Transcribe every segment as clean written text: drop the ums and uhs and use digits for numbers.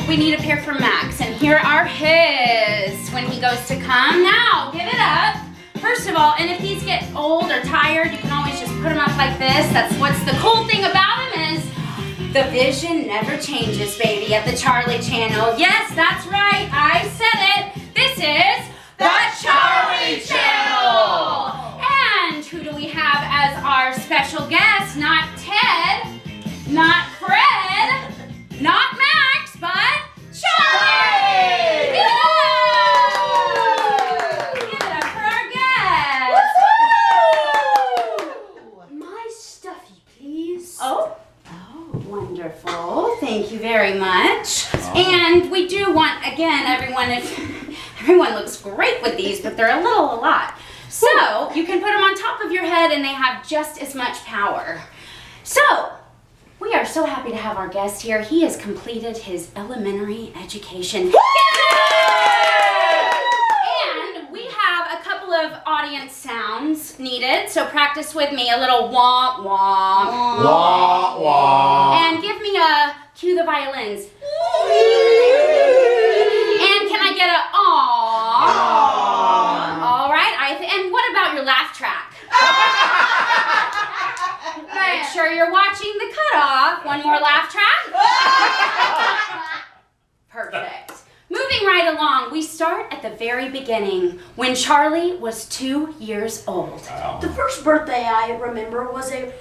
we need a pair for Max, and here are his when he goes to come. Now, give it up. First of all, and if these get old or tired, you can always just put them up like this. That's what's the cool thing about them is the vision never changes, baby, at the Charlie channel. Yes, that's right, I said it. This is the Charlie channel. And who do we have as our special guest? Not Ted, not Fred, not Max, but Charlie! Yeah! Give it up for our guest! My stuffy, please. Oh, wonderful. Thank you very much. And we do want, again, everyone looks great with these, but they're a lot. So you can put them on top of your head and they have just as much power. So we are so happy to have our guest here. He has completed his elementary education. And we have a couple of audience sounds needed. So practice with me a little womp womp. Wah, wah. And give me a, cue the violins. And can I get a aww? All right, and what about your laugh track? Make sure you're watching the cutoff. One more laugh track. Perfect. Moving right along, we start at the very beginning when Charlie was 2 years old. The first birthday I remember was a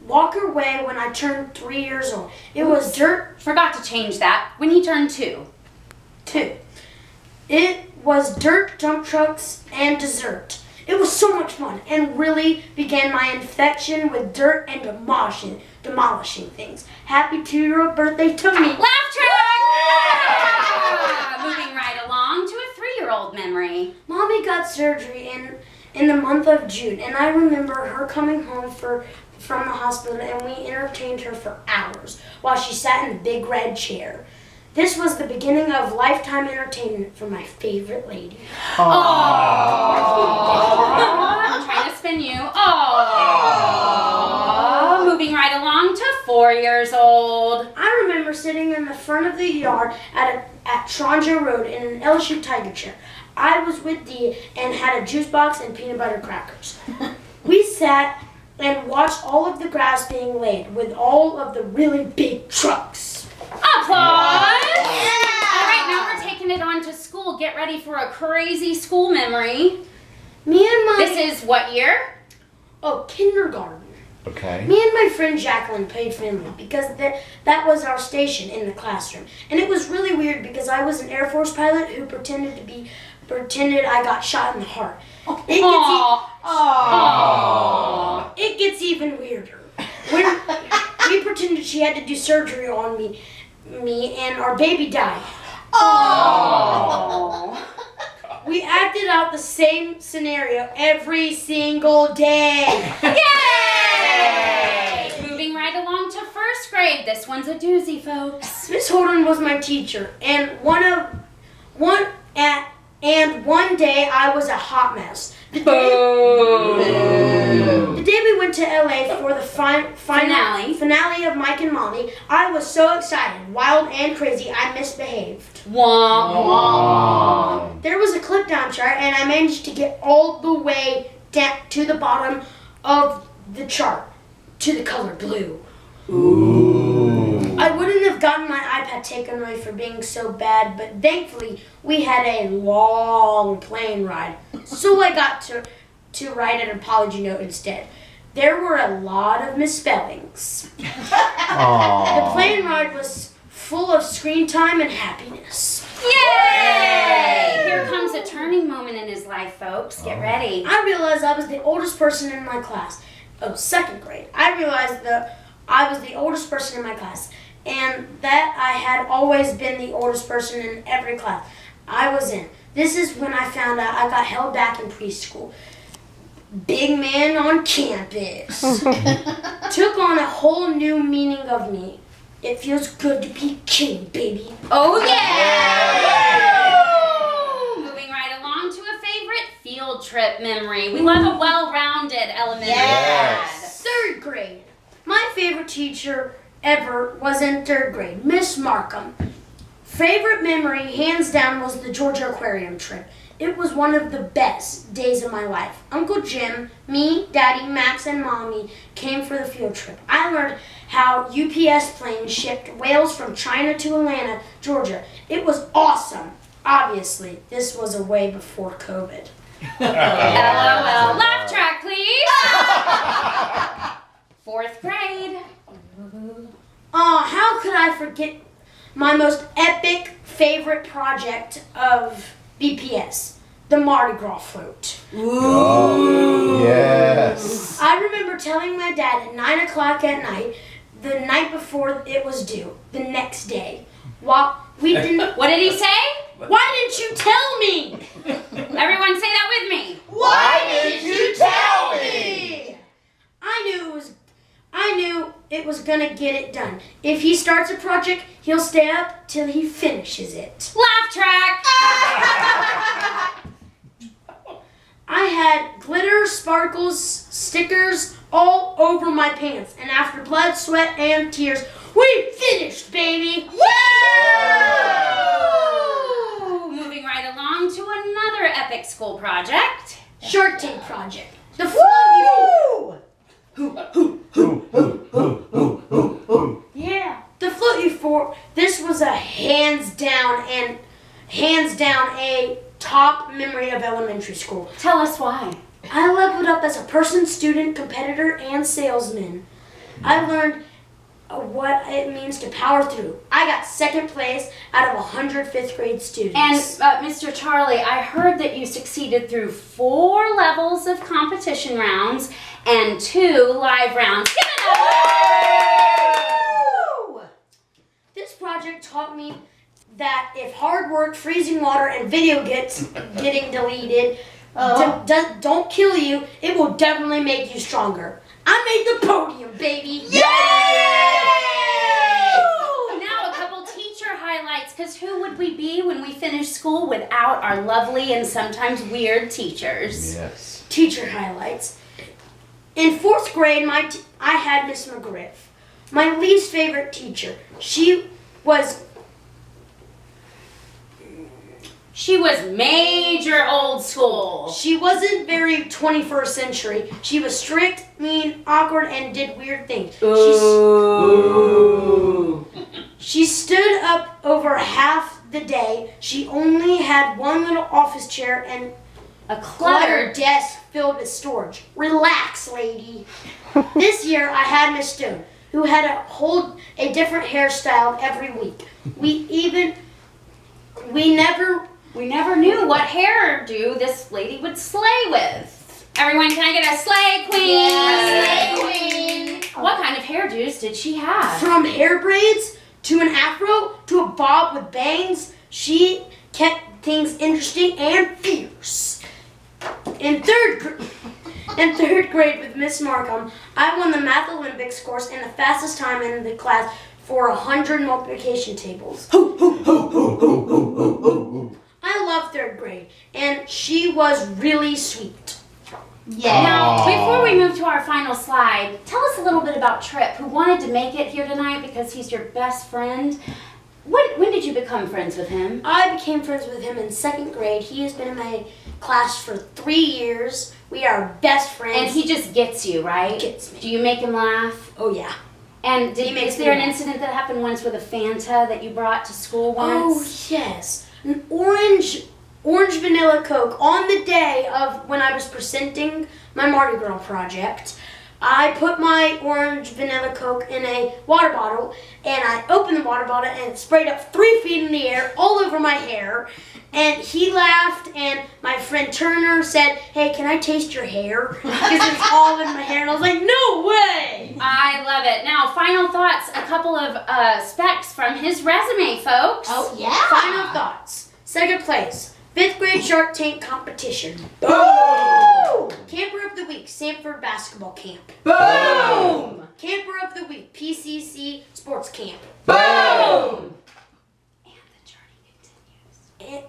Walker Way when I turned 3 years old. It was Forgot to change that. When he turned 2. It was dirt, dump trucks, and dessert. It was so much fun and really began my infection with dirt and demolishing things. Happy 2-year-old birthday to me. Laugh track! Moving right along to a 3-year-old memory. Mommy got surgery in the month of June, and I remember her coming home from the hospital, and we entertained her for hours while she sat in the big red chair. This was the beginning of lifetime entertainment for my favorite lady. Aww. I'm trying to spin you. Aww. Moving right along to 4 years old. I remember sitting in the front of the yard at Tronja Road in an LSU Tiger chair. I was with Dee and had a juice box and peanut butter crackers. We sat and watched all of the grass being laid with all of the really big trucks. Applause! Yeah. All right, now we're taking it on to school. Get ready for a crazy school memory. This is what year? Oh, kindergarten. Okay. Me and my friend Jacqueline played family because that was our station in the classroom. And it was really weird because I was an Air Force pilot who pretended I got shot in the heart. It gets even weirder. When we pretended she had to do surgery on me and our baby died. Oh. We acted out the same scenario every single day. Yay! Moving right along to first grade. This one's a doozy, folks. Miss Holden was my teacher, and one day I was a hot mess. The day we went to LA for the finale of Mike and Molly, I was so excited, wild and crazy, I misbehaved. Womp womp. There was a clip down chart, and I managed to get all the way down to the bottom of the chart to the color blue. Ooh. I wouldn't have gotten my iPad taken away for being so bad, but thankfully we had a long plane ride, so I got to write an apology note instead. There were a lot of misspellings. The plane ride was full of screen time and happiness. Yay! Here comes a turning moment in his life, folks. Get ready. I realized I was the oldest person in my class. Oh, second grade. I realized that I was the oldest person in my class, and that I had always been the oldest person in every class I was in. This is when I found out I got held back in preschool. Big man on campus. Took on a whole new meaning of me. It feels good to be king, baby. Oh yeah! Moving right along to a favorite field trip memory. We love a well-rounded elementary. Yes. Third grade. My favorite teacher ever was in third grade, Miss Markham. Favorite memory, hands down, was the Georgia Aquarium trip. It was one of the best days of my life. Uncle Jim, me, Daddy, Max, and Mommy came for the field trip. I learned how UPS planes shipped whales from China to Atlanta, Georgia. It was awesome. Obviously, this was a way before COVID. LOL. Laugh track, please. 4th grade. How could I forget my most epic favorite project of BPS, the Mardi Gras float. Oh, yes. I remember telling my dad at 9 o'clock at night, the night before it was due, the next day. What did he say? Why didn't you tell me? Everyone say that with me. Why didn't you tell me? I knew it was gonna get it done. If he starts a project, he'll stay up till he finishes it. Laugh track. I had glitter, sparkles, stickers all over my pants, and after blood, sweat, and tears, we finished, baby! Woo! Moving right along to another epic school project. Shark Tank project. The float Yeah. The float euphor. This was a hands down a top memory of elementary school. Tell us why. I leveled up as a person, student, competitor, and salesman. I learned what it means to power through. I got 2nd place out of 100 5th grade students. And Mr. Charlie, I heard that you succeeded through 4 levels of competition rounds and 2 live rounds. Give it up! This project taught me that if hard work, freezing water, and video getting deleted don't kill you, it will definitely make you stronger. I made the podium, baby! Yay! Now a couple teacher highlights, because who would we be when we finish school without our lovely and sometimes weird teachers? Yes. Teacher highlights. In 4th grade, I had Miss McGriff, my least favorite teacher. She was major old school. She wasn't very 21st century. She was strict, mean, awkward, and did weird things. Ooh. She stood up over half the day. She only had one little office chair and A cluttered desk filled with storage. Relax, lady. This year, I had Miss Stone, who had a different hairstyle every week. We never knew what hairdo this lady would slay with. Everyone, can I get a slay queen? Yeah. Slay queen. What kind of hairdos did she have? From hair braids to an afro to a bob with bangs, she kept things interesting and fierce. In third grade with Miss Markham, I won the Math Olympics course and the fastest time in the class for 100 multiplication tables. I love 3rd grade, and she was really sweet. Yeah. Now, before we move to our final slide, tell us a little bit about Tripp, who wanted to make it here tonight because he's your best friend. When did you become friends with him? I became friends with him in 2nd grade. He has been in my class for 3 years. We are best friends. And he just gets you, right? Gets me. Do you make him laugh? Oh, yeah. And is there an laugh. incident that happened once with a Fanta that you brought to school once? Oh, yes. An orange vanilla Coke on the day of when I was presenting my Mardi Gras project. I put my orange vanilla Coke in a water bottle, and I opened the water bottle, and it sprayed up 3 feet in the air all over my hair. And he laughed, and my friend Turner said, "Hey, can I taste your hair?" Because it's all in my hair, and I was like, "No way!" I love it. Now, final thoughts, a couple of specs from his resume, folks. Oh, yeah? Final thoughts. 2nd place, 5th grade Shark Tank competition. Boom! Camper of the Week, Sanford Basketball Camp. Boom! Camper of the Week, PCC Sports Camp. Boom! And the journey continues. And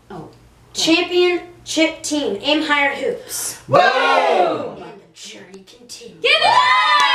Oh. Championship Team, Aim Higher Hoops. Boom! And the journey continues. Give it up!